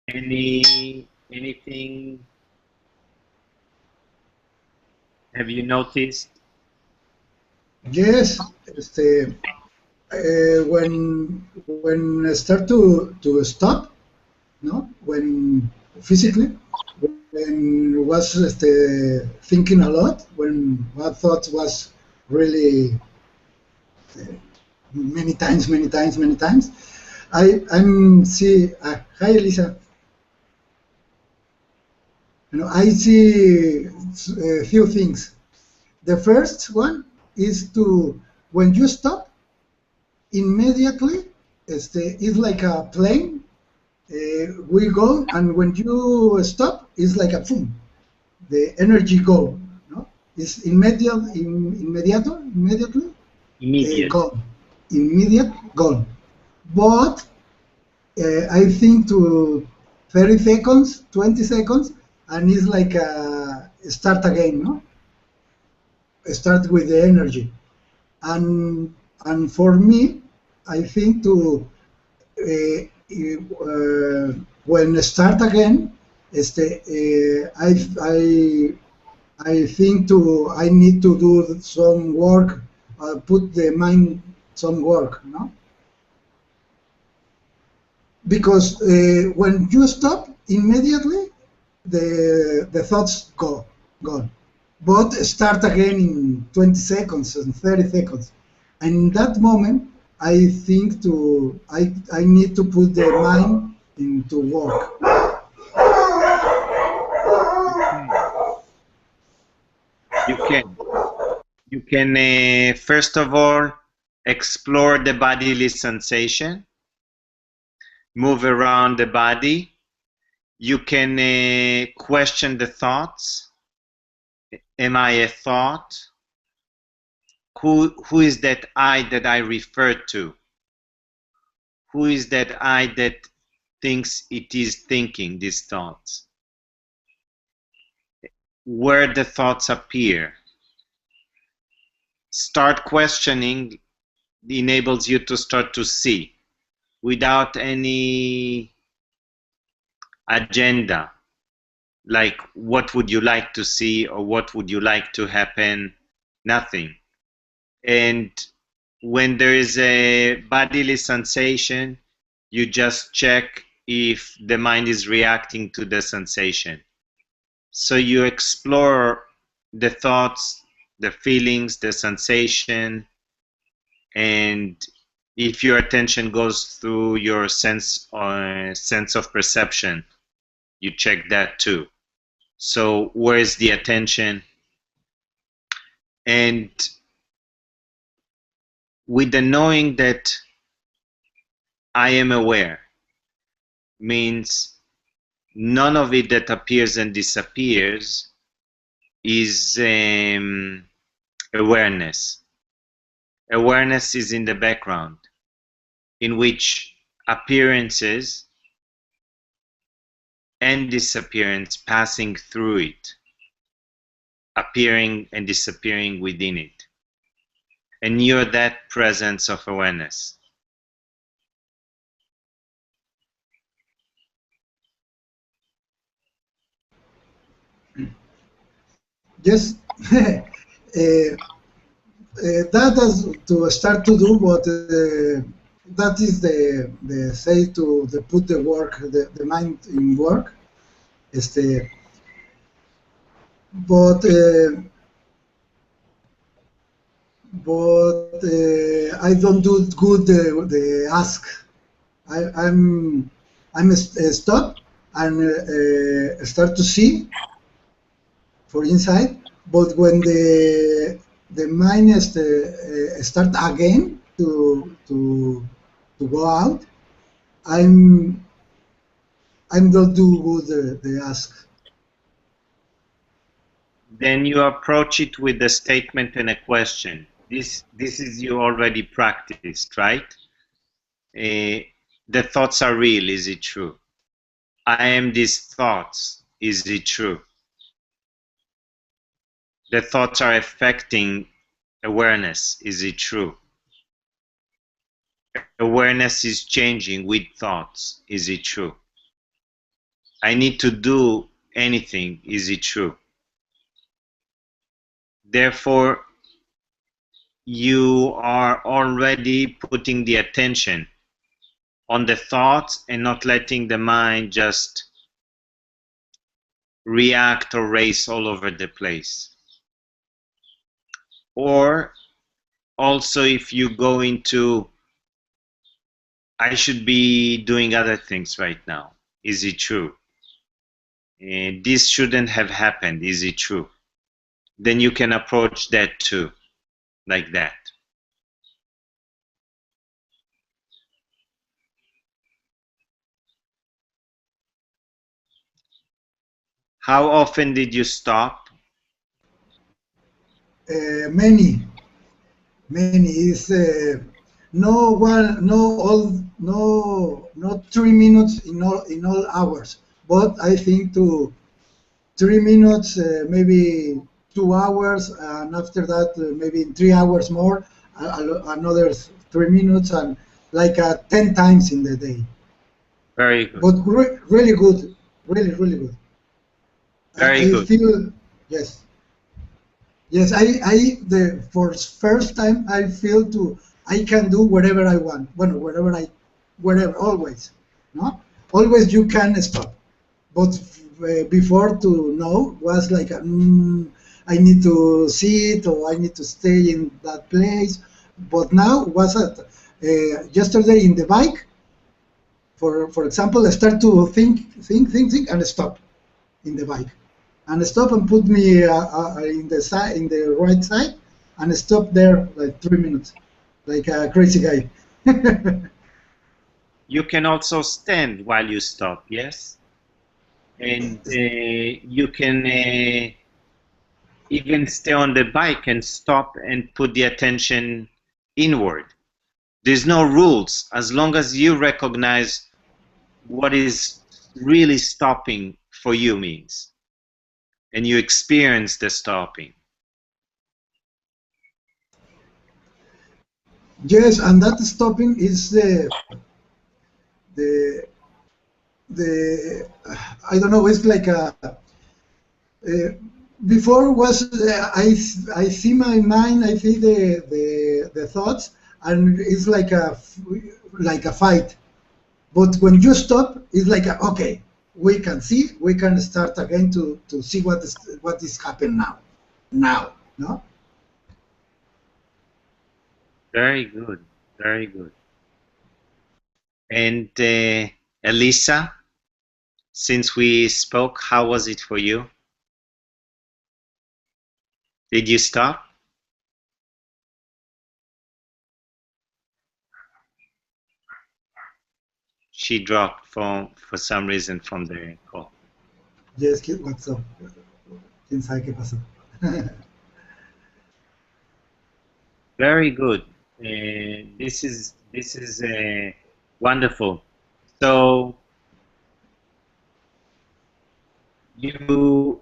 Anything have you noticed? Yes, when I start to stop, no, when physically, when was thinking a lot, when what thought was really many times. I'm see. Hi, Elisa. I see a few things. The first one is to when you stop immediately. It's like a plane. We go, and when you stop, it's like a boom. The energy go. No, it's immediately Immediate. gone, immediate gone. But I think to 30 seconds, 20 seconds, and it's like start again, no? Start with the energy. And for me, I think to when start again, I think to I need to do some work, put the mind some work, no? Because when you stop immediately, the thoughts gone, but start again in 20 seconds and 30 seconds, and in that moment I think to I need to put the mind into work. You can. You can. You can first of all explore the bodily sensation, move around the body. You can question the thoughts. Am I a thought? Who is that I that I refer to? Who is that I that thinks it is thinking these thoughts? Where the thoughts appear. Start questioning enables you to start to see without any agenda, like what would you like to see or what would you like to happen. Nothing. And when there is a bodily sensation, you just check if the mind is reacting to the sensation. So you explore the thoughts, the feelings, the sensation, and if your attention goes through your sense of perception, you check that too. So where is the attention? And with the knowing that I am aware means none of it that appears and disappears is awareness. Awareness is in the background, in which appearances and disappearance passing through it, appearing and disappearing within it. And you're that presence of awareness. Yes. That is to start to do, but that is the say to the put the work, the mind in work. Este, but I don't do good the ask. I'm stop and start to see for inside. But when the mind is start again to go out, I'm I'm not do good the ask. Then you approach it with a statement and a question. This is you already practiced, right? The thoughts are real, is it true? I am these thoughts, is it true? The thoughts are affecting awareness, is it true? Awareness is changing with thoughts, is it true? I need to do anything. Is it true? Therefore, you are already putting the attention on the thoughts and not letting the mind just react or race all over the place. Or also, if you go into, I should be doing other things right now. Is it true? This shouldn't have happened. Is it true? Then you can approach that too, like that. How often did you stop? Many, many is no one, no all, no, not 3 minutes in all hours, but I think to 3 minutes, maybe 2 hours, and after that, maybe in 3 hours more, another 3 minutes, and like 10 times in the day. Very good. But really good, really, really good. Very I good. feel, yes, yes. The for first time I feel to I can do whatever I want. Bueno, wherever, always, no, always you can stop. But before to know was like I need to sit or I need to stay in that place. But now was at yesterday in the bike. For example, I start to think, and stop in the bike, and stop and put me in the side, in the right side, and stop there like 3 minutes, like a crazy guy. You can also stand while you stop, yes? And you can even stay on the bike and stop and put the attention inward. There's no rules as long as you recognize what is really stopping for you means and you experience the stopping. Yes, and that stopping is the the I don't know. It's like a uh, before was I see my mind. I see the thoughts, and it's like a fight. But when you stop, it's like okay, we can see, we can start again to see what is happening now, no? Very good, very good. And Elisa, since we spoke, how was it for you? Did you stop? She dropped for some reason from the call. Yes, what's up? ¿Quién sabe qué pasó? Very good. This is wonderful. So you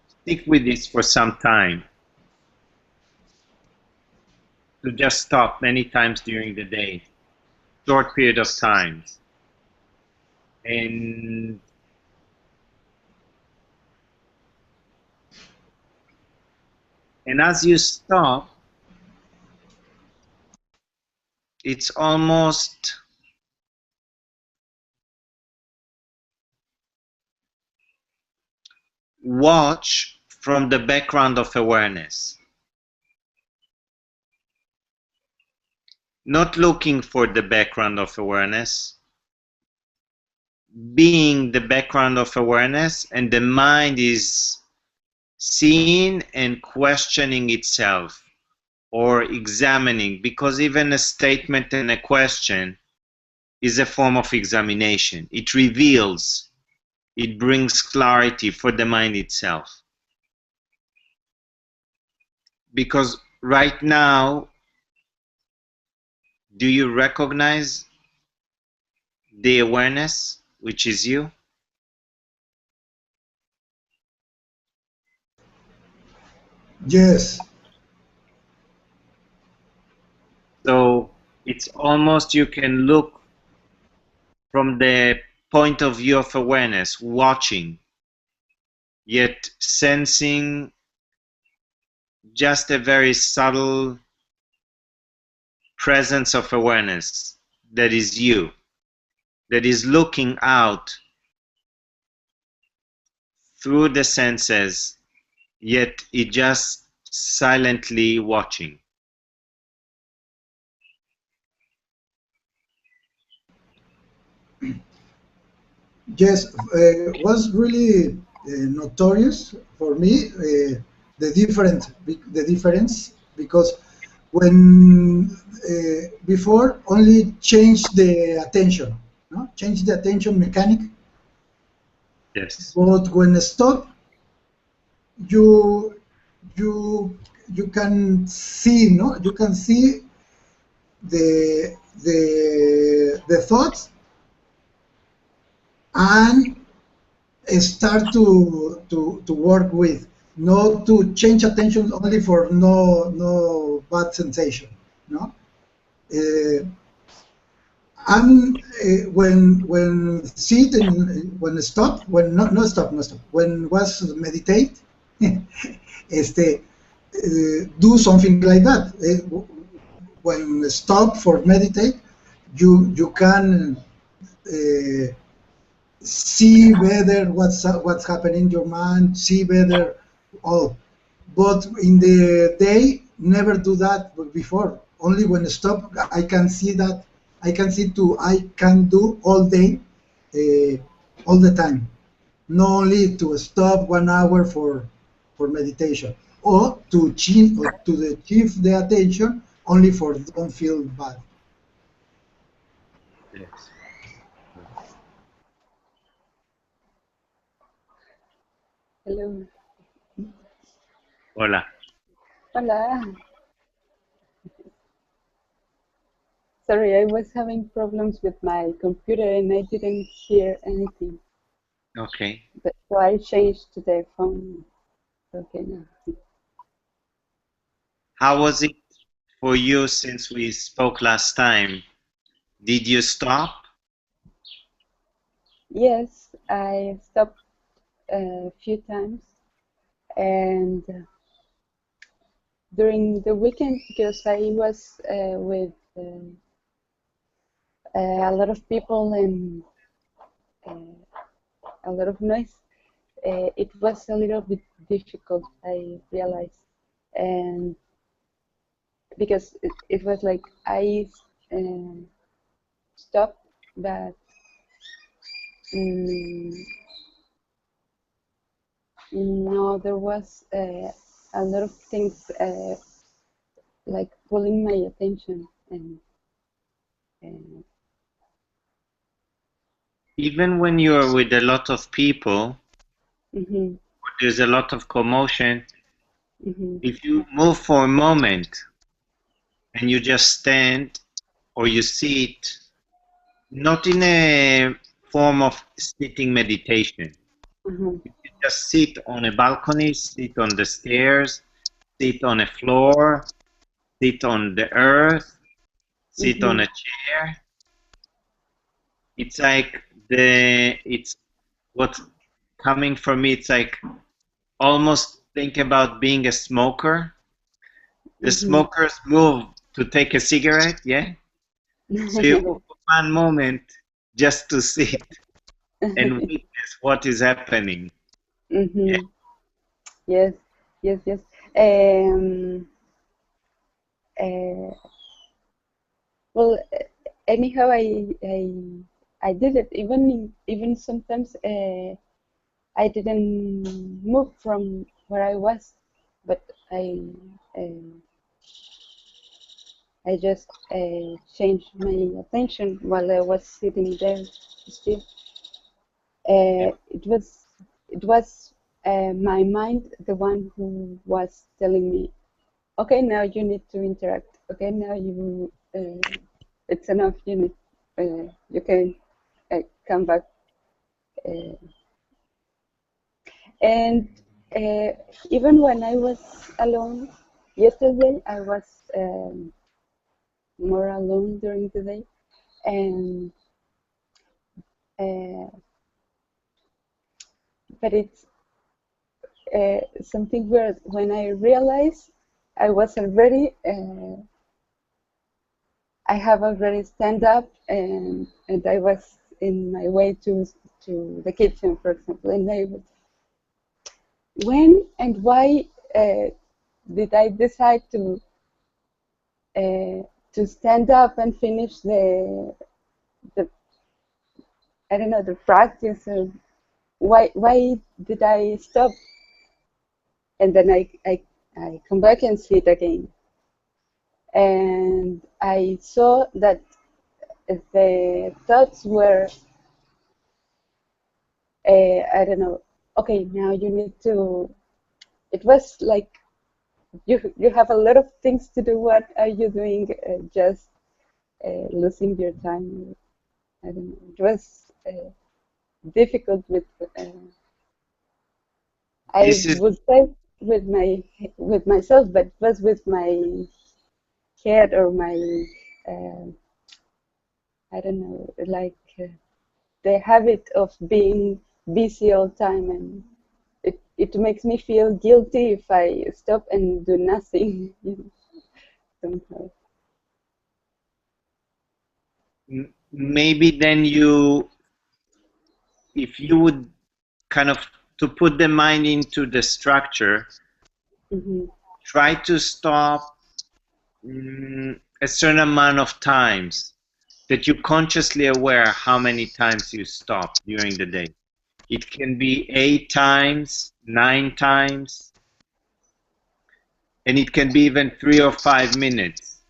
stick with this for some time to just stop many times during the day, short period of times, and as you stop, it's almost watch from the background of awareness, not looking for the background of awareness, being the background of awareness, and the mind is seeing and questioning itself or examining, because even a statement and a question is a form of examination. It reveals, it brings clarity for the mind itself. Because right now, do you recognize the awareness, which is you? Yes, So it's almost you can look from the point of view of awareness, watching, yet sensing just a very subtle presence of awareness that is you, that is looking out through the senses, yet it just silently watching. Yes, was really notorious for me the difference because when before only change the attention, no? Change the attention mechanic, Yes. but when stop, you you you can see, no? You can see the thoughts and start to work with, not to change attention only for no bad sensation, no. uh, and when sit and when stop, when not stop when was meditate, do something like that. When stop for meditate, you can uh, see better what's happening in your mind, see better all. But in the day, never do that before. Only when stop, I can see that. I can do all day, uh, all the time. Not only to stop 1 hour for meditation, or to change or to achieve the attention only for don't feel bad. Yes. Hello. Hola. Hola. Sorry, I was having problems with my computer and I didn't hear anything. Okay. But so I changed to the phone. Okay now. How was it for you since we spoke last time? Did you stop? Yes, I stopped a few times and during the weekend because I was with a lot of people and a lot of noise. It was a little bit difficult, I realized, and because it was like I um, stopped, but mm, no, there was a lot of things like pulling my attention, and Even when you're with a lot of people, mhm, there's a lot of commotion. mhm, If you move for a moment and you just stand or you sit, not in a form of sitting meditation, mhm, you just sit on a balcony, sit on the stairs, sit on a floor, sit on the earth, sit on mhm, a chair. It's what's coming from me. It's like almost think about being a smoker. The mhm. smokers move to take a cigarette, yeah? So you move for one moment just to sit and witness what is happening. Yeah. Mhm. Yes, yes, yes. Um, uh, well, anyhow, I did it. Even sometimes I didn't move from where I was, but uh, I just changed my attention while I was sitting there still. Yeah. It was my mind, the one who was telling me, okay, now you need to interact. Okay, now it's enough. You can come back. Uh, and uh, even when I was alone, yesterday I was more alone during the day, and uh, but it's something weird. When I realized I was already, I have already stand up, and I was in my way to the kitchen, for example, and I was, when and why did I decide uh, to stand up and finish the I don't know, the practice, or why did I stop? And then I come back and see it again, and I saw that the thoughts were, I don't know, okay, now you need to, it was like, you have a lot of things to do. What are you doing? Just losing your time. I don't know. It was difficult with, I This is would say, with myself, but it was with my head, or my, uh, I don't know, like the habit of being busy all the time, and it makes me feel guilty if I stop and do nothing. Somehow. maybe then you, if you would kind of to put the mind into the structure, Hmm. try to stop a certain amount of times that you're consciously aware how many times you stop during the day. It can be 8 times, 9 times, and it can be even 3 or 5 minutes.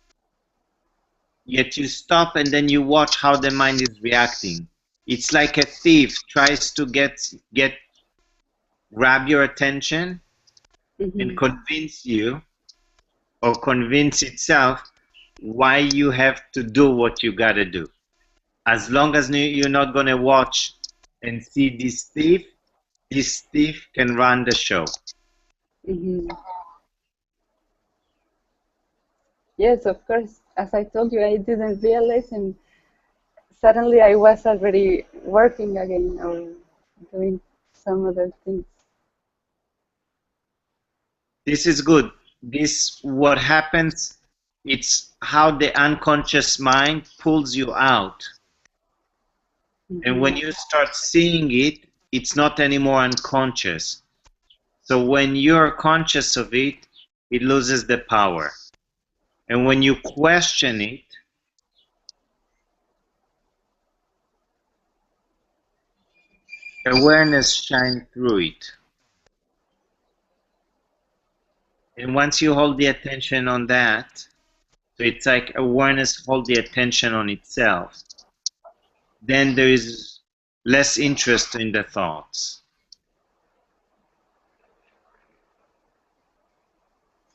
Yet you stop and then you watch how the mind is reacting. It's like a thief tries to grab your attention and Hmm. convince you or convince itself why you have to do what you gotta do. As long as you're not gonna watch and see this thief can run the show. Hmm. Yes, of course. As I told you, I didn't realize, and suddenly I was already working again, or doing some other things. This is good. This what happens. It's how the unconscious mind pulls you out. And Hmm. when you start seeing it, it's not anymore unconscious. So when you're conscious of it, it loses the power. And when you question it, awareness shines through it. And once you hold the attention on that, so it's like awareness hold the attention on itself, then there is less interest in the thoughts.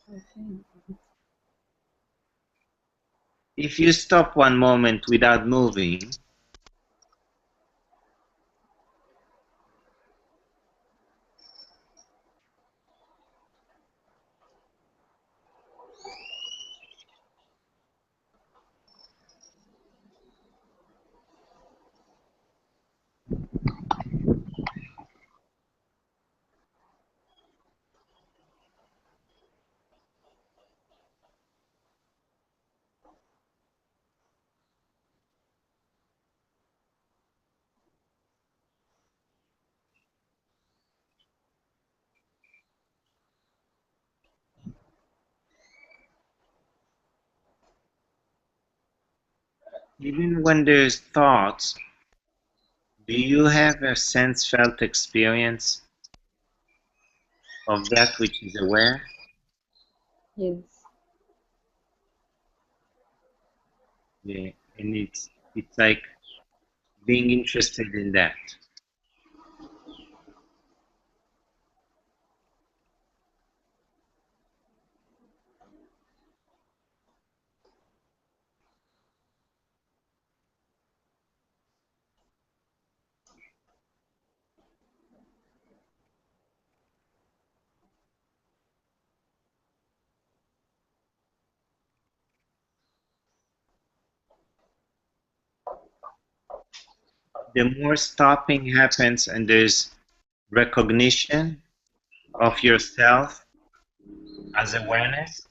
Okay. If you stop one moment without moving, even when there's thoughts, do you have a sense felt experience of that which is aware? Yes. Yeah, and it's like being interested in that. the more stopping happens and there's recognition of yourself as awareness,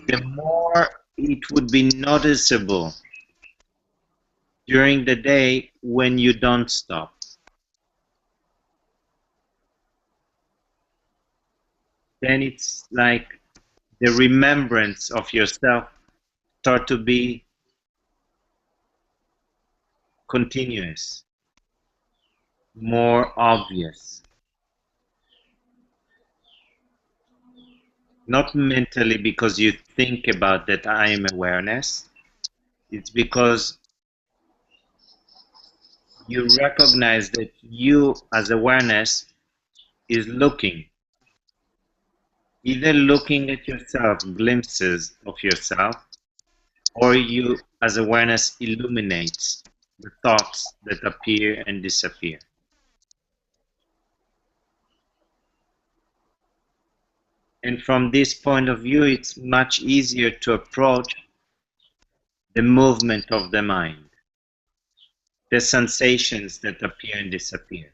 the more it would be noticeable during the day when you don't stop. Then it's like the remembrance of yourself start to be continuous, more obvious. Not mentally because you think about that I am awareness. It's because you recognize that you as awareness is looking, either looking at yourself, glimpses of yourself, or you as awareness illuminates the thoughts that appear and disappear. And from this point of view, it's much easier to approach the movement of the mind, the sensations that appear and disappear.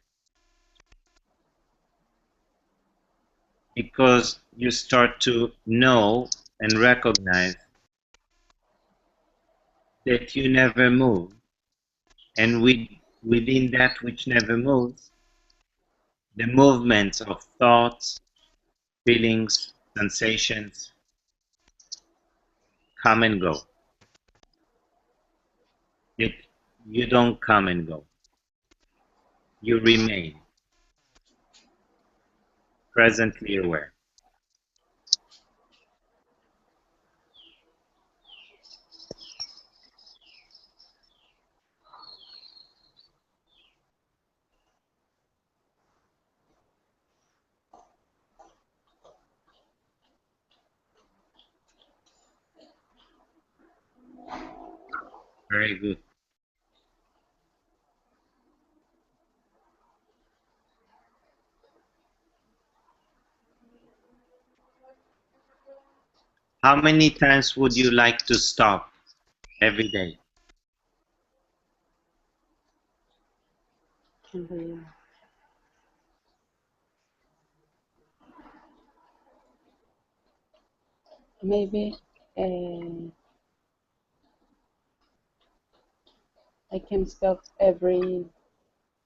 Because you start to know and recognize that you never move, and within that which never moves, the movements of thoughts, feelings, sensations come and go. Yet you don't come and go. You remain presently aware. Very good. How many times would you like to stop every day? Mhm. Maybe I can stop every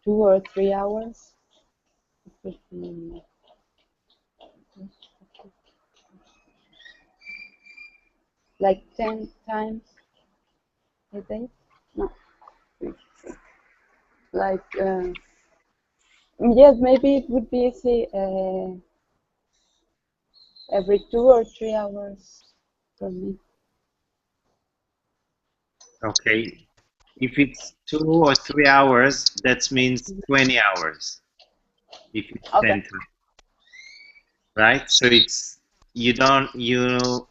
2 or 3 hours. It would be like 10 times a day. No, like yes, maybe it would be easy every 2 or 3 hours for me. Okay. If it's 2 or 3 hours, that means 20 hours. If it's Okay. 10 times, right? So it's you don't you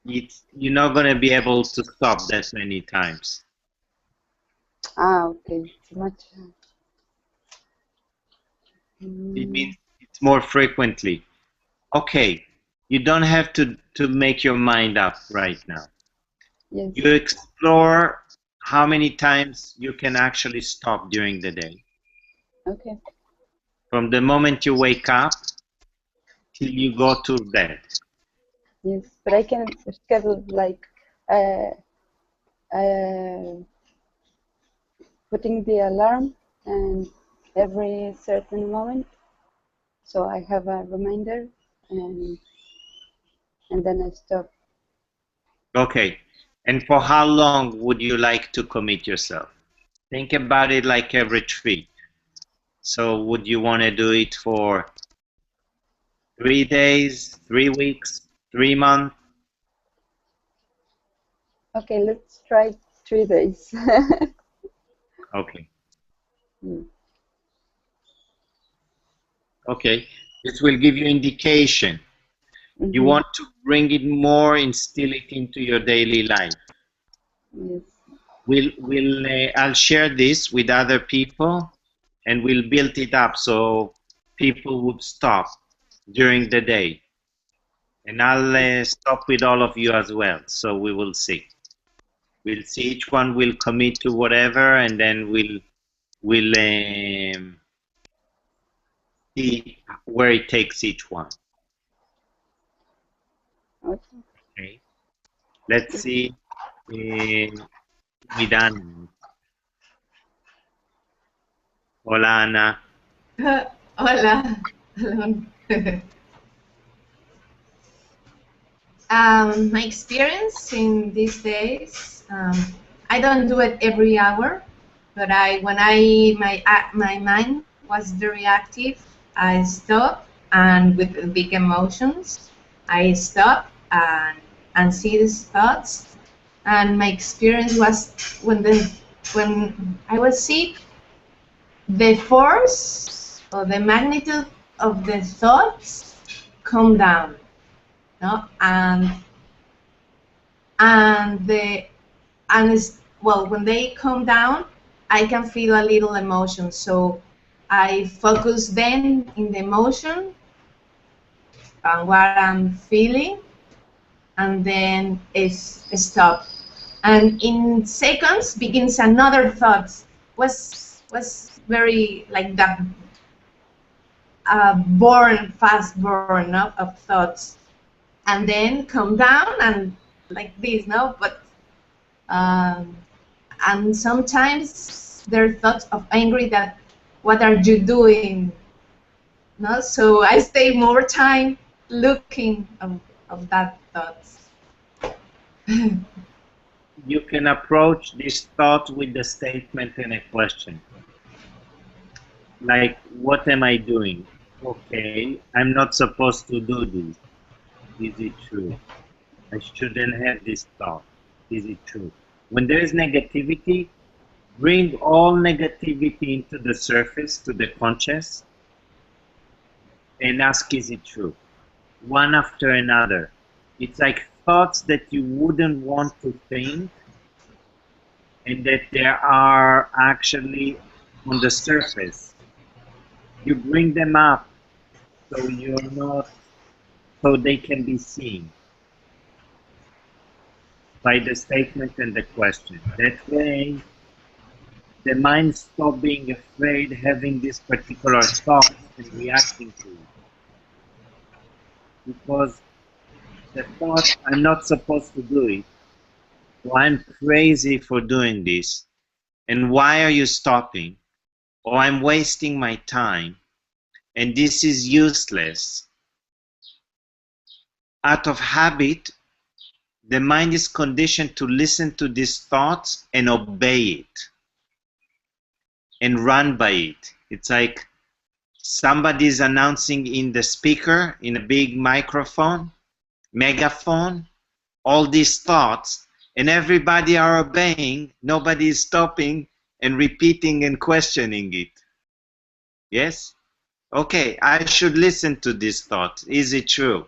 it's you're not gonna be able to stop that many times. Ah, okay. Too much. It Mm, means it's more frequently. Okay, you don't have to make your mind up right now. You yes. explore how many times you can actually stop during the day. Okay. From the moment you wake up till you go to bed. Yes, but I can schedule like uh, uh, putting the alarm and every certain moment, so I have a reminder, and and then I stop. Okay. And for how long would you like to commit yourself? Think about it like a retreat. So would you want to do it for 3 days, 3 weeks, 3 months? Okay, let's try 3 days. Okay. Mm. Okay. This will give you indication. You Mm-hmm. want to bring it more, instill it into your daily life. Yes. I'll share this with other people and we'll build it up so people would stop during the day. And I'll stop with all of you as well. So we will see. We'll see each one will commit to whatever, and then we'll see where it takes each one. Okay. Okay. Let's see. Midana. Hola, Ana. Hola. Alon. My experience in these days, I don't do it every hour, but my mind was very active, I stop, and with big emotions, I stop and see these thoughts. And my experience was when I was sick, the force or the magnitude of the thoughts come down, no, and the and it's, well, when they come down, I can feel a little emotion, so I focus then in the emotion and what I'm feeling, and then it's stop, and in seconds begins another thought. Was very like that, fast burn of thoughts, and then come down and like this, no, but um, and sometimes there are thoughts of angry that what are you doing, no, so I stay more time looking of that thoughts. You can approach this thought with the statement and a question. Like, what am I doing? Okay, I'm not supposed to do this. Is it true? I shouldn't have this thought. Is it true? When there is negativity, bring all negativity into the surface, to the conscious, and ask, is it true? One after another. It's like thoughts that you wouldn't want to think, and that there are actually on the surface. You bring them up so you're not, so they can be seen by the statement and the question. That way, the mind stops being afraid having this particular thought and reacting to it. Because the thought, I'm not supposed to do it, or I'm crazy for doing this, and why are you stopping? Or I'm wasting my time, and this is useless. Out of habit, the mind is conditioned to listen to these thoughts and obey it and run by it. It's like somebody is announcing in the speaker, in a big microphone, megaphone, all these thoughts, and everybody are obeying. Nobody is stopping and repeating and questioning it. Yes? Okay, I should listen to this thought. Is it true?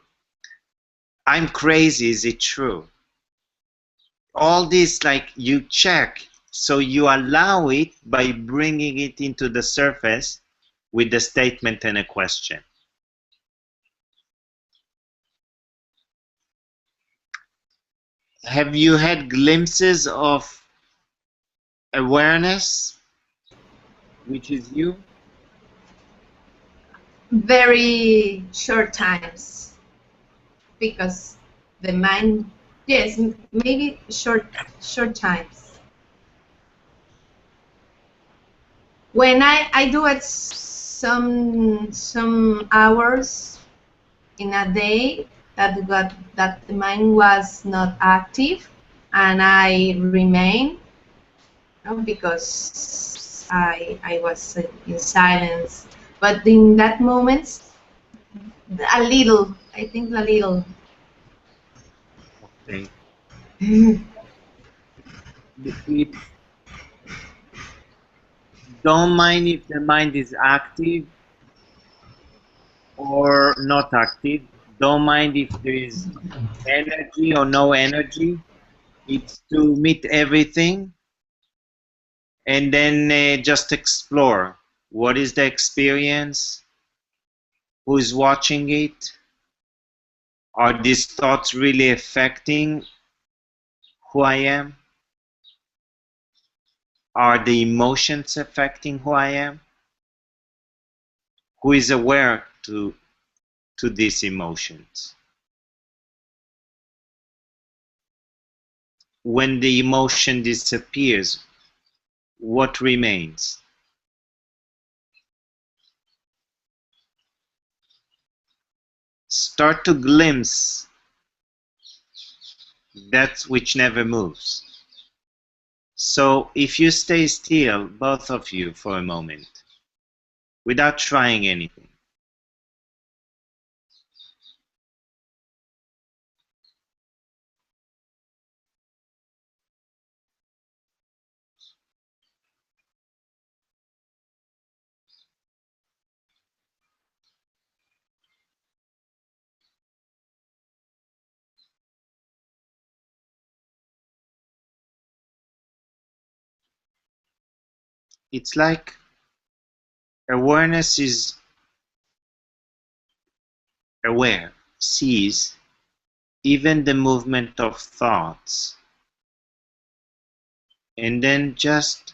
I'm crazy. Is it true? All this, like, you check, so you allow it by bringing it into the surface with a statement and a question. Have you had glimpses of awareness, which is you? Very short times, because the mind, yes, maybe short times. When I do it some hours in a day, that the mind was not active, and I remain, because I was in silence. But in that moment, a little, I think a little. Okay. It's, don't mind if the mind is active or not active. Don't mind if there is energy or no energy. It's to meet everything and then just explore. What is the experience? Who is watching it? Are these thoughts really affecting who I am? Are the emotions affecting who I am? Who is aware to these emotions? When the emotion disappears, what remains? Start to glimpse that which never moves. So if you stay still, both of you, for a moment, without trying anything, it's like awareness is aware, sees even the movement of thoughts, and then just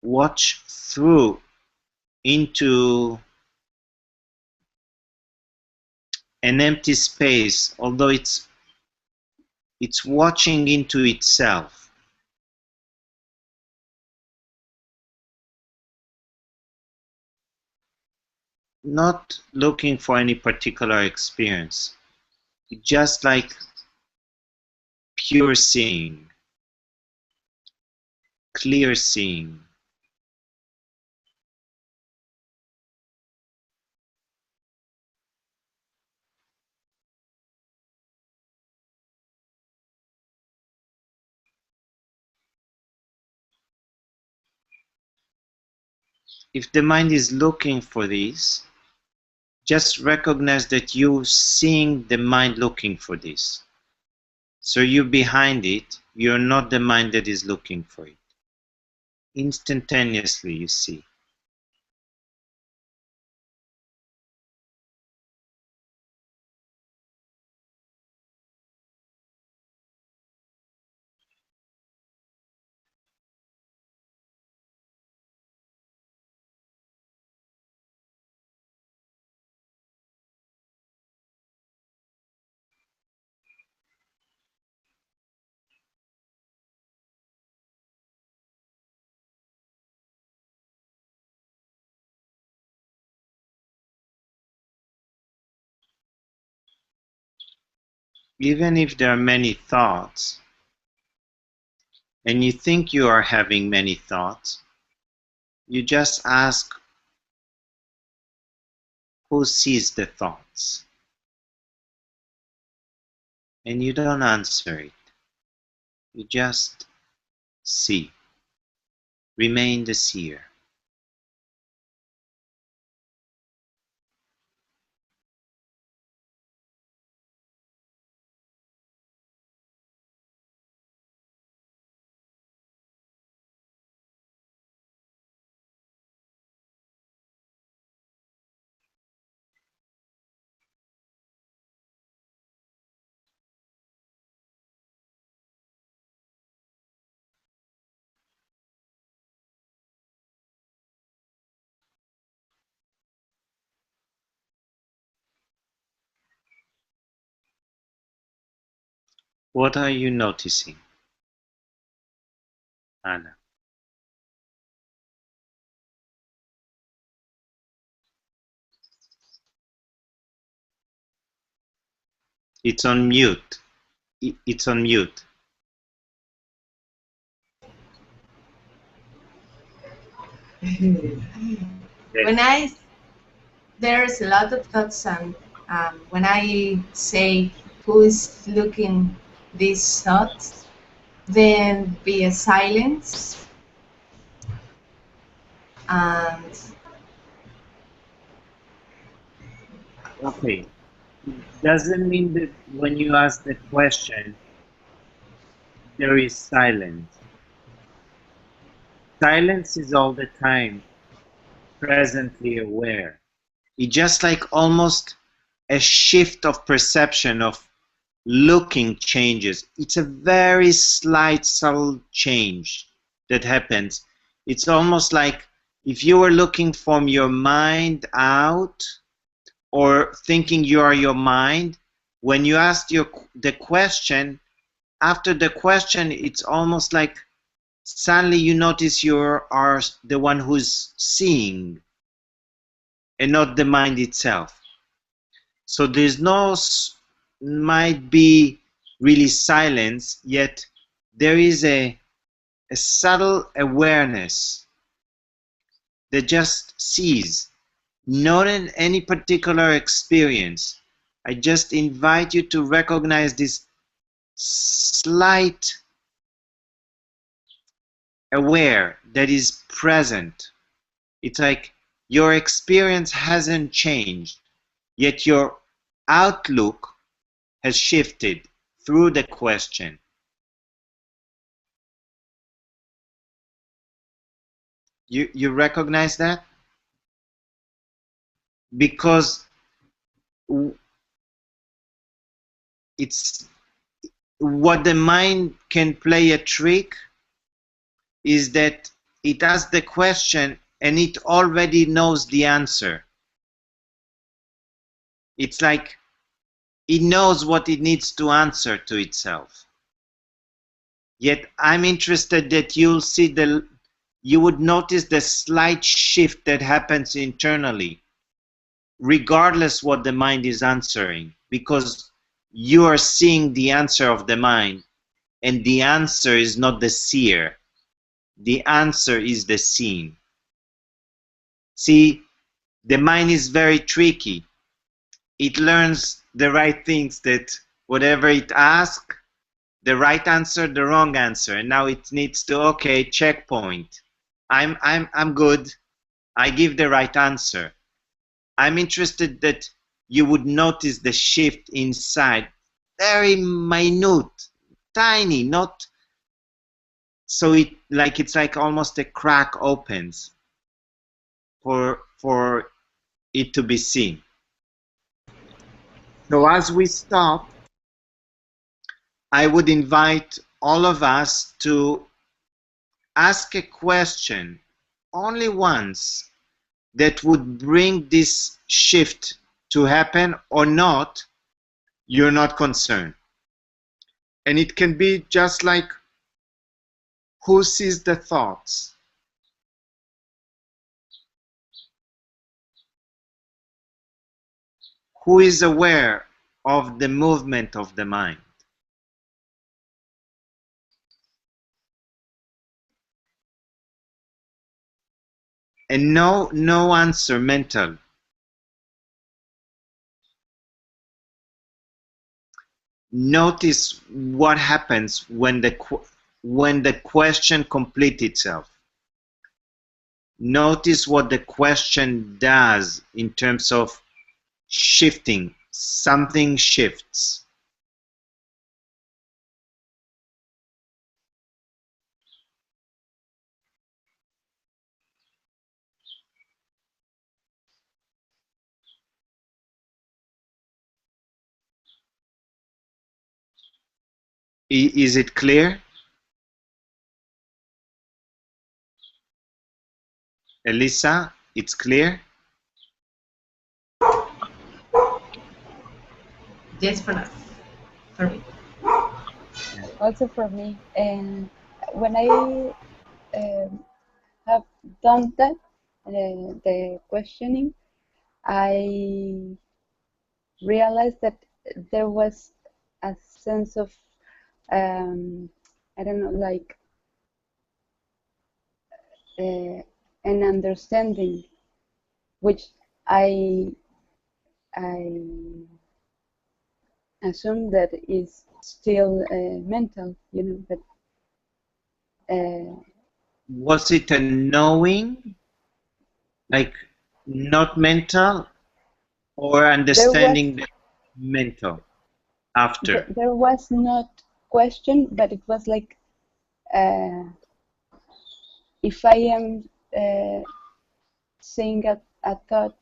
watch through into an empty space, although it's watching into itself. Not looking for any particular experience. It's just like pure seeing, clear seeing. If the mind is looking for this, just recognize that you're seeing the mind looking for this. So you're behind it, you're not the mind that is looking for it. Instantaneously you see. Even if there are many thoughts, and you think you are having many thoughts, you just ask who sees the thoughts. And you don't answer it. You just see. Remain the seer. What are you noticing, Anna? It's on mute. It's on mute. When there's a lot of thoughts, and when I say who is looking these thoughts, then be a silence, and Okay. Doesn't mean that when you ask the question, there is silence. Silence is all the time presently aware. It's just like almost a shift of perception of looking changes. It's a very slight, subtle change that happens. It's almost like if you were looking from your mind out or thinking you are your mind, when you asked the question, after the question, it's almost like suddenly you notice you are the one who's seeing and not the mind itself. So there's no, might be really silence, yet there is a subtle awareness that just sees, not in any particular experience. I just invite you to recognize this slight aware that is present. It's like your experience hasn't changed, yet your outlook has shifted through the question. You recognize that? Because it's what the mind can play a trick is that it asks the question and it already knows the answer. It's like it knows what it needs to answer to itself. Yet I'm interested that you would notice the slight shift that happens internally, regardless what the mind is answering, because you are seeing the answer of the mind, and the answer is not the seer. The answer is the seen. See, the mind is very tricky. It learns the right things, that whatever it asks, the right answer, the wrong answer, and now it needs to, okay, checkpoint. I'm good. I give the right answer. I'm interested that you would notice the shift inside, very minute, tiny, not so it's like almost a crack opens for it to be seen. So as we stop, I would invite all of us to ask a question only once that would bring this shift to happen, or not, you're not concerned. And it can be just like, who sees the thoughts? Who is aware of the movement of the mind? And no answer mental. Notice what happens when the question completes itself. Notice what the question does in terms of shifting. Something shifts. Is it clear? Elisa, it's clear? Yes, for us. For me. Also for me, and when I have done that, the questioning, I realized that there was a sense of I don't know, like an understanding, which I assume that is still mental, but Was it a knowing, like not mental, or understanding the mental after? there was not question, but it was like if I am seeing a thought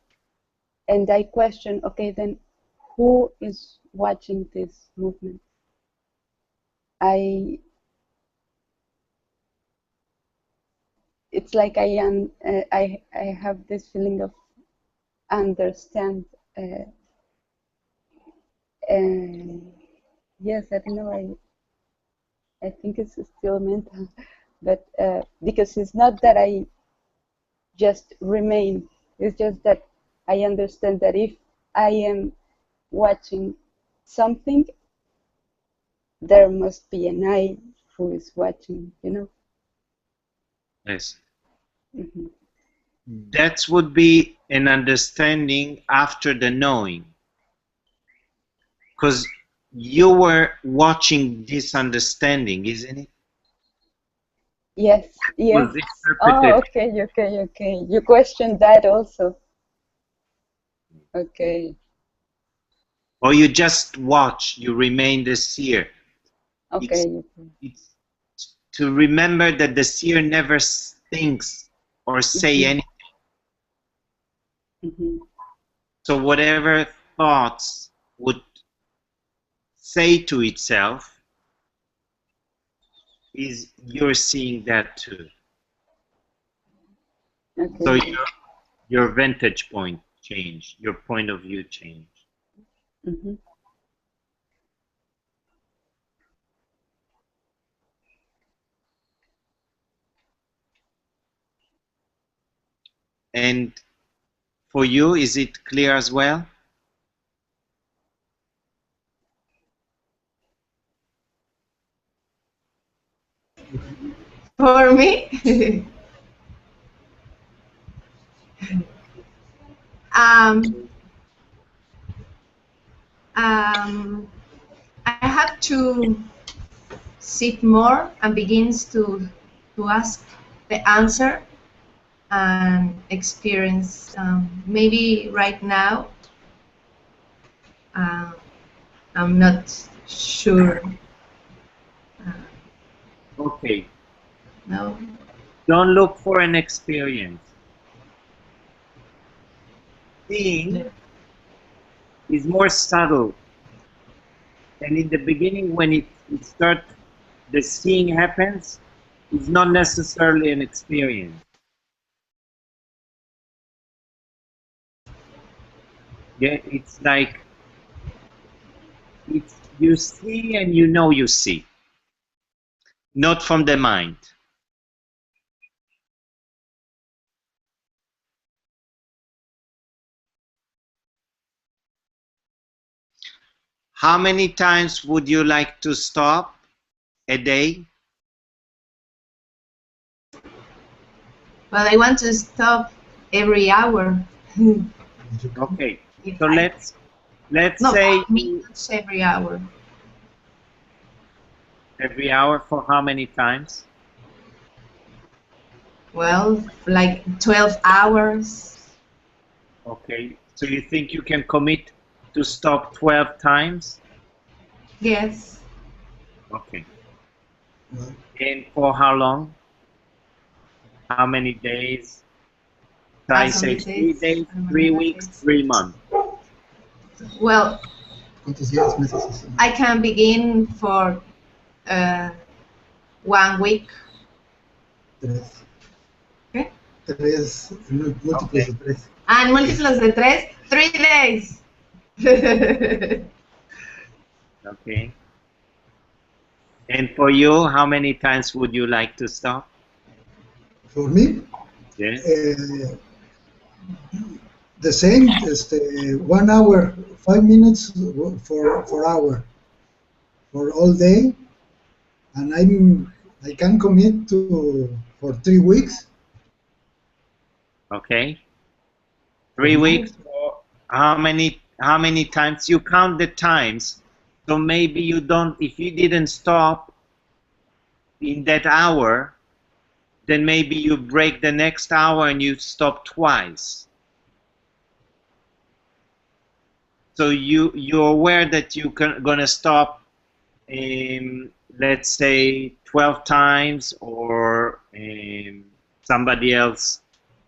and I question, okay, then who is watching this movement? I it's like I have this feeling of understand. And yes, I don't know. I think it's still mental, but because it's not that I just remain. It's just that I understand that if I am watching something, there must be an I who is watching, you know? Yes. Mm-hmm. That would be an understanding after the knowing. Because you were watching this understanding, isn't it? Yes, yes. Was interpreted. Oh, okay, okay, okay. You questioned that also. Okay, Or you just watch, you remain the seer. It's, okay. it's to remember that the seer never thinks or say Mm-hmm. anything. Mm-hmm. So whatever thoughts would say to itself is you're seeing that too. So Okay. your vantage point change, your point of view change. Mm-hmm. And for you, is it clear as well? For me, um, um, I have to sit more and begins to ask the answer and experience. Maybe right now, uh, I'm not sure. Uh, Okay. no. Don't look for an experience. Seeing is more subtle. And in the beginning, when it starts, the seeing happens, it's not necessarily an experience. Yeah, it's like it's you see and you know you see, not from the mind. How many times would you like to stop a day? Well, I want to stop every hour. Okay, If so I let's no say 5 minutes every hour. every hour for how many times? Well, like 12 hours. Okay, so you think you can commit to stop 12 times? Yes, Okay. Well, And for how long? How many days? So I as say three meses, days, a la 3 weeks, meses. 3 months. Well, ¿cuántos días, meses? Así? I can begin for uh, 1 week. Tres. Okay? Tres, múltiplos Okay. de tres. And múltiplos de tres, 3 days. Okay. And for you, how many times would you like to stop? For me, Yes. the same, 1 hour, 5 minutes for hour, for all day, and I can commit to for 3 weeks Okay. for Three now. weeks. Or how many times? You count the times. So maybe you don't. If you didn't stop in that hour, then maybe you break the next hour and you stop twice. So you're aware that gonna stop, let's say 12 times, or somebody else.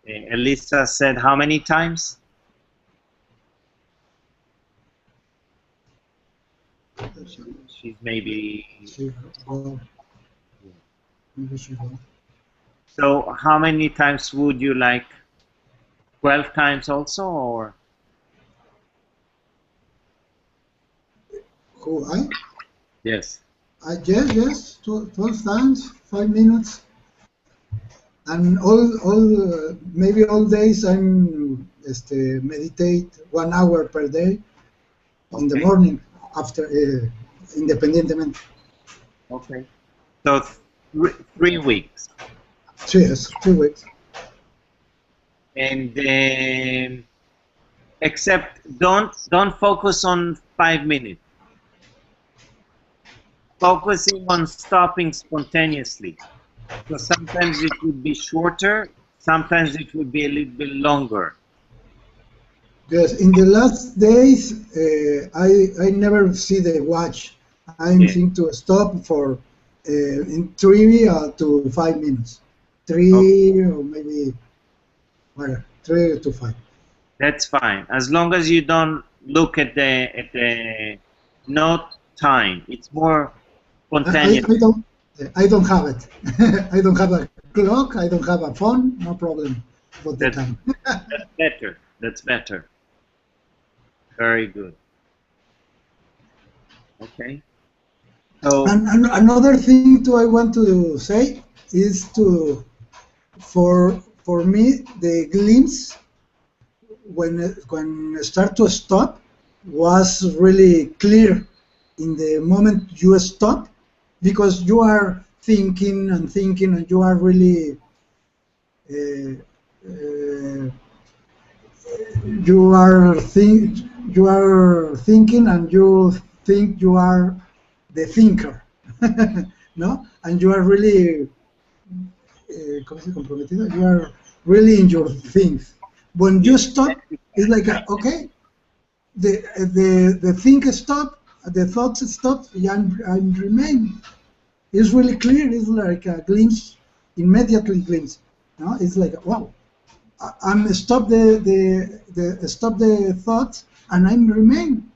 Elisa said how many times? She's maybe She go, maybe she go. So how many times would you like? 12 times also, or? Who Yes. yes, 12 times, 5 minutes, and maybe all days I'm meditate 1 hour per day in the Okay. morning after independientemente. Okay. So 3 weeks. Yes, 2 weeks. And except don't focus on 5 minutes. Focusing on stopping spontaneously. So sometimes it would be shorter, sometimes it would be a little bit longer. Yes, in the last days, I never see the watch. I'm Yeah. think to stop for in 3 to 5 minutes, Okay. 3 or maybe 3 to 5. That's fine. As long as you don't look at the note time. It's more I, I, spontaneous. I don't I don't have it. I don't have a clock. I don't have a phone. No problem about the That's time. that's better. That's better. Very good. Okay. So And another thing too I want to say is to for me the glimpse when it start to stop was really clear in the moment you stop because you are thinking and thinking and you are really uh, uh, you are thinking and you think you are the thinker no and you are really ¿cómo se comprometido? You are really in your things when yeah, you stop it's like okay the thing stop, the thoughts stop, and remain. It's really clear. It's like a glimpse, immediately glimpse. No, it's like wow. I'm stop the stop the thoughts and I'm remain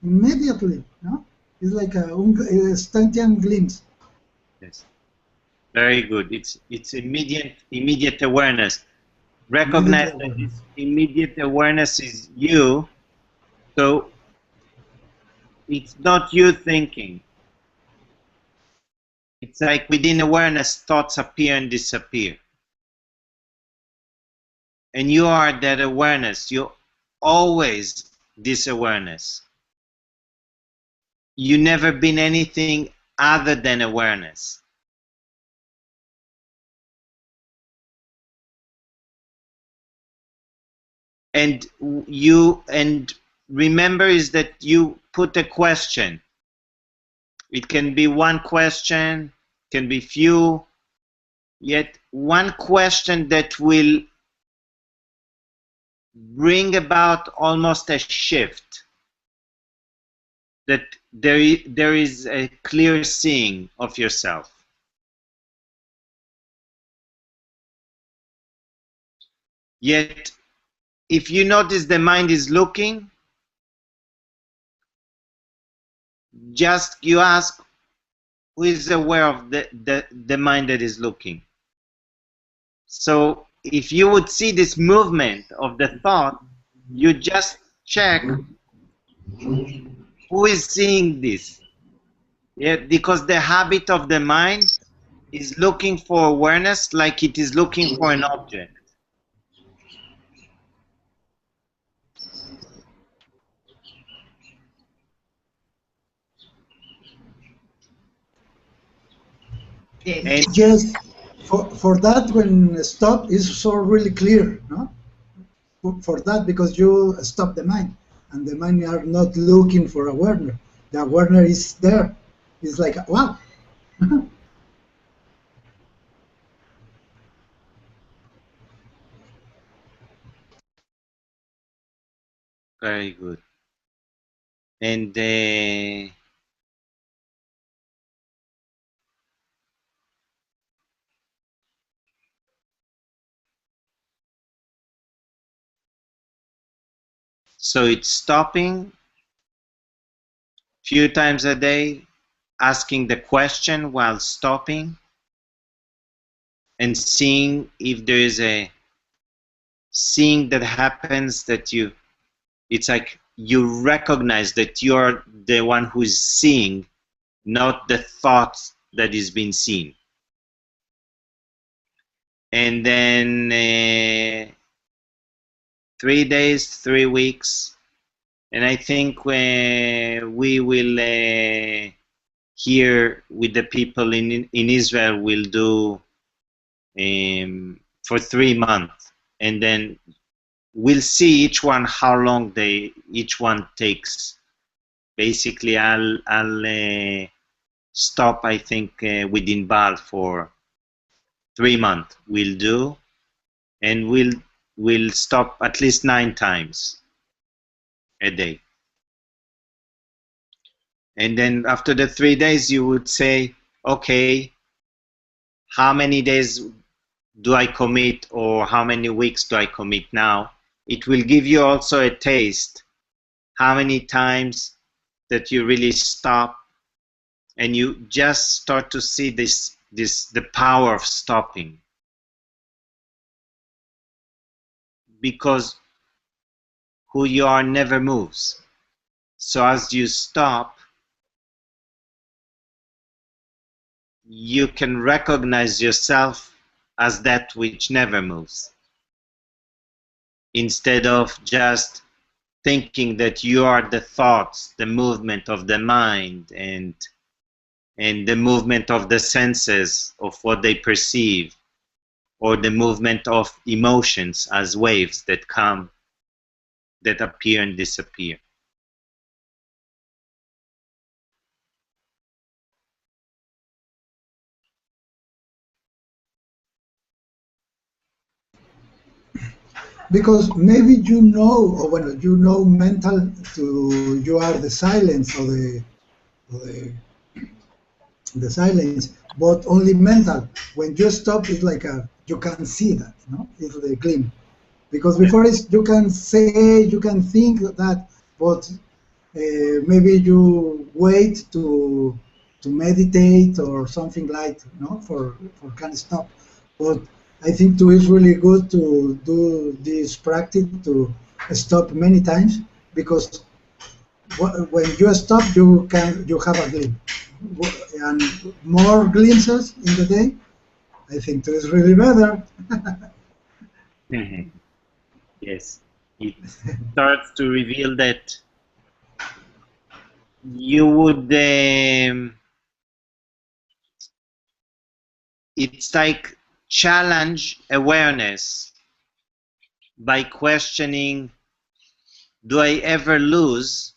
immediately. No, it's like a instant glimpse. yes. Very good. It's immediate awareness. Recognize Immediately that awareness. this immediate awareness is you. So it's not you thinking. It's like within awareness, thoughts appear and disappear. And you are that awareness. You're always this awareness. You never been anything other than awareness. And remember is that you put a question. It can be one question, can be few, yet one question that will bring about almost a shift, that there is a clear seeing of yourself. Yet if you notice the mind is looking, just you ask who is aware of the mind that is looking. So if you would see this movement of the thought, you just check who is seeing this. Yeah, because the habit of the mind is looking for awareness like it is looking for an object. And Yes. Yes, for that when stop is so really clear. No, for that because you stop the mind and the mind are not looking for awareness. The awareness is there. It's like wow. very good. And so it's stopping few times a day, asking the question while stopping, and seeing if there is a seeing that happens, that it's like you recognize that you're the one who is seeing, not the thought that is being seen. And then 3 days, 3 weeks, and I think we will here with the people in Israel will do for 3 months, and then we'll see each one how long each one takes. Basically, I'll stop. I think within Baal for 3 months. We'll do, and we'll stop at least 9 times a day. And then after the 3 days, you would say, okay, how many days do I commit, or how many weeks do I commit now? It will give you also a taste how many times that you really stop, and you just start to see the power of stopping, because who you are never moves. So as you stop, you can recognize yourself as that which never moves, instead of just thinking that you are the thoughts, the movement of the mind, and the movement of the senses of what they perceive, or the movement of emotions as waves that come, that appear and disappear. Because maybe you know, or when you know mental, to you are the silence or the silence, but only mental. When you stop, it's like you can see that, no? It's the gleam. Because before it's, you can say, you can think that, but maybe you wait to meditate or something like, no, for can stop. But I think too is really good to do this practice to stop many times, because when you stop, you have a glimpse, and more glimpses in the day. I think too is really better. Yes, it starts to reveal that you would it's like challenge awareness by questioning, do I ever lose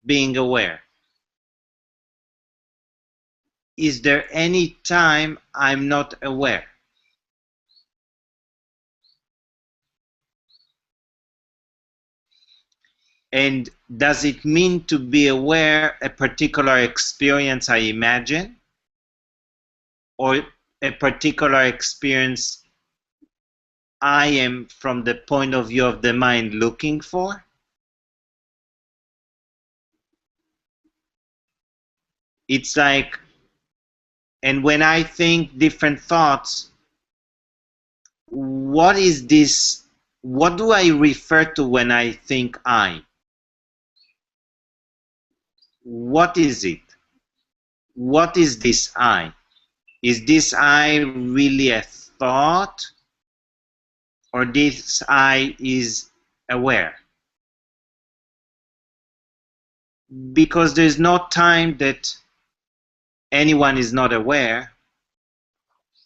being aware? Is there any time I'm not aware? And does it mean to be aware a particular experience I imagine, or a particular experience I am, from the point of view of the mind, looking for? It's like, and when I think different thoughts, what is this? What do I refer to when I think I? What is it? What is this I? Is this I really a thought, or this I is aware? Because there's no time that anyone is not aware.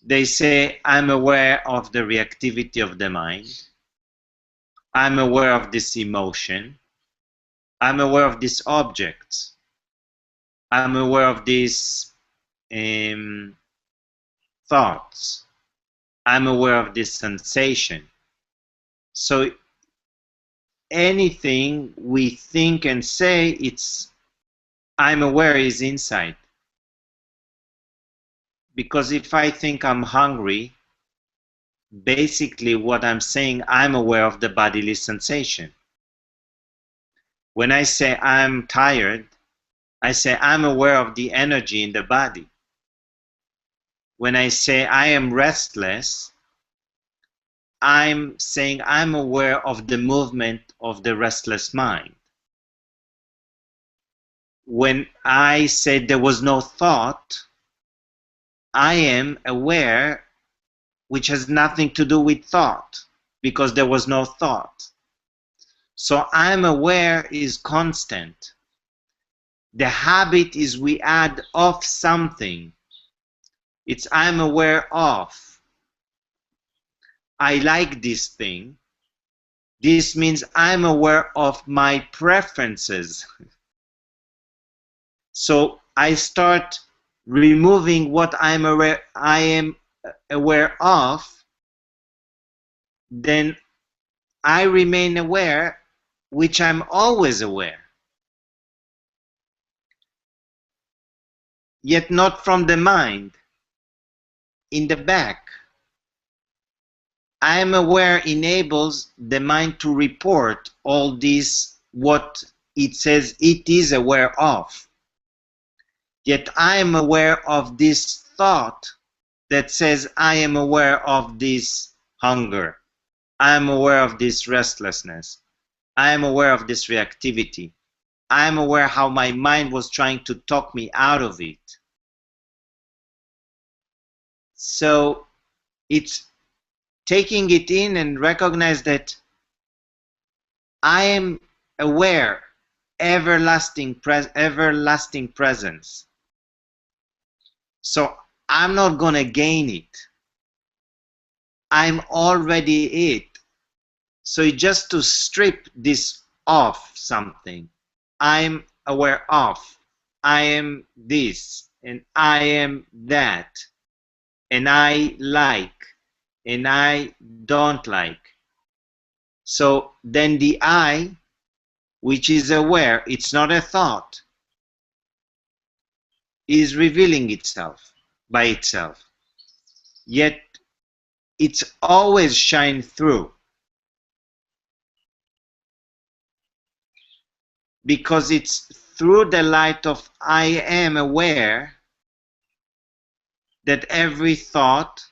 They say, I'm aware of the reactivity of the mind. I'm aware of this emotion. I'm aware of this object. I'm aware of these thoughts. I'm aware of this sensation. So anything we think and say, it's I'm aware is inside. Because if I think I'm hungry, basically what I'm saying, I'm aware of the bodily sensation. When I say I'm tired, I say I'm aware of the energy in the body. when I say I am restless, I'm saying I'm aware of the movement of the restless mind. When I said there was no thought, I am aware, which has nothing to do with thought, because there was no thought. So I'm aware is constant. The habit is we add of something. It's I'm aware of. I like this thing. This means I'm aware of my preferences. So I start removing what I am aware of, then I remain aware, which I'm always aware. Yet not from the mind, in the back. I am aware enables the mind to report all this, what it says it is aware of. Yet I am aware of this thought that says I am aware of this hunger. I am aware of this restlessness. I am aware of this reactivity. I am aware how my mind was trying to talk me out of it. So it's taking it in and recognize that I am aware, everlasting presence. So I'm not going to gain it. I'm already it. So just to strip this off something, I'm aware of, I am this, and I am that, and I like, and I don't like. So then the I, which is aware, it's not a thought, is revealing itself by itself. Yet it's always shine through, because it's through the light of I am aware that every thought,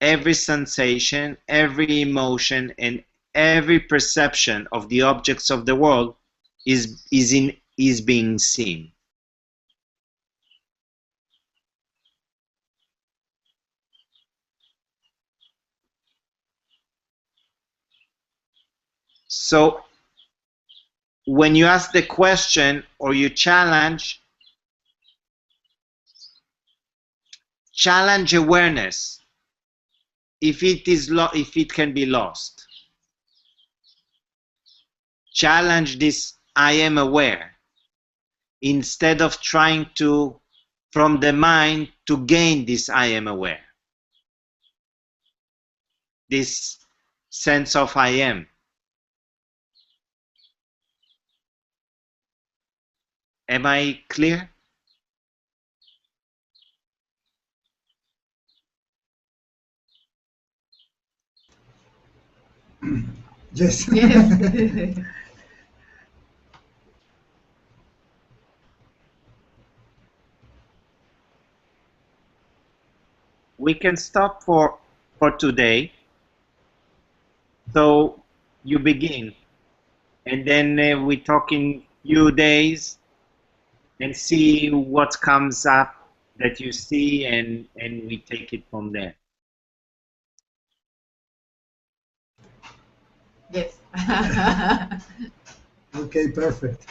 every sensation, every emotion, and every perception of the objects of the world is being seen. So when you ask the question or you challenge awareness, if it can be lost. Challenge this I am aware, instead of trying to, from the mind, to gain this I am aware, this sense of I am. Am I clear? Yes. Yes. We can stop for today. So you begin, and then we talk in few days and see what comes up that you see, and we take it from there. Yes. Okay, perfect.